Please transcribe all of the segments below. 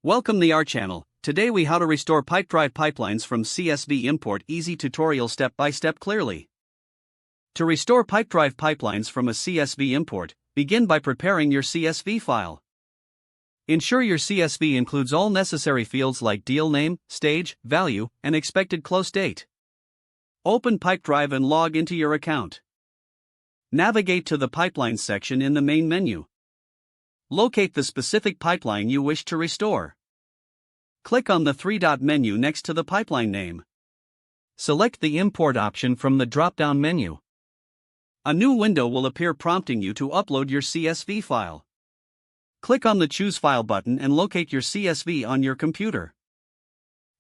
Welcome to our channel. Today we how to restore Pipedrive pipelines from CSV import. Easy tutorial step by step clearly. To restore Pipedrive pipelines from a CSV import, begin by preparing your CSV file. Ensure your CSV includes all necessary fields like deal name, stage, value, and expected close date. Open Pipedrive and log into your account. Navigate to the Pipelines section in the main menu. Locate the specific pipeline you wish to restore. Click on the three-dot menu next to the pipeline name. Select the Import option from the drop-down menu. A new window will appear prompting you to upload your CSV file. Click on the Choose File button and locate your CSV on your computer.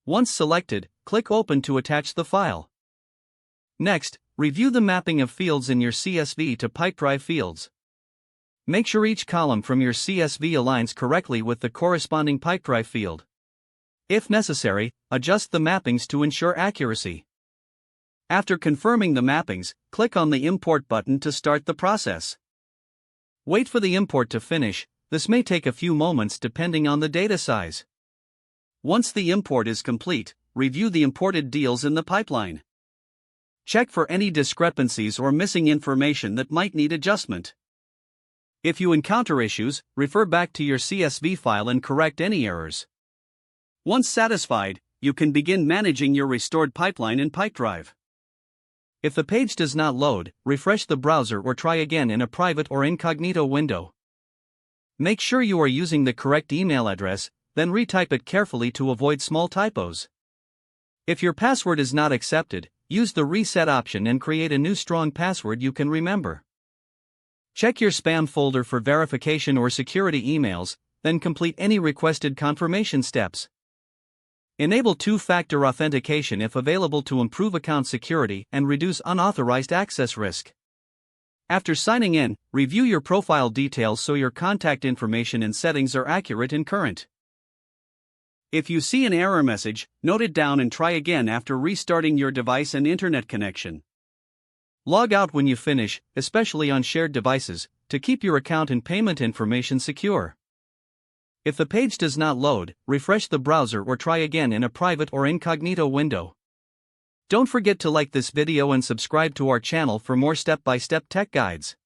Once selected, click Open to attach the file. Next, review the mapping of fields in your CSV to Pipedrive fields. Make sure each column from your CSV aligns correctly with the corresponding Pipedrive field. If necessary, adjust the mappings to ensure accuracy. After confirming the mappings, click on the Import button to start the process. Wait for the import to finish. This may take a few moments depending on the data size. Once the import is complete, review the imported deals in the pipeline. Check for any discrepancies or missing information that might need adjustment. If you encounter issues, refer back to your CSV file and correct any errors. Once satisfied, you can begin managing your restored pipeline in Pipedrive. If the page does not load, refresh the browser or try again in a private or incognito window. Make sure you are using the correct email address, then retype it carefully to avoid small typos. If your password is not accepted, use the reset option and create a new strong password you can remember. Check your spam folder for verification or security emails, then complete any requested confirmation steps. Enable two-factor authentication if available to improve account security and reduce unauthorized access risk. After signing in, review your profile details so your contact information and settings are accurate and current. If you see an error message, note it down and try again after restarting your device and internet connection. Log out when you finish, especially on shared devices, to keep your account and payment information secure. If the page does not load, refresh the browser or try again in a private or incognito window. Don't forget to like this video and subscribe to our channel for more step-by-step tech guides.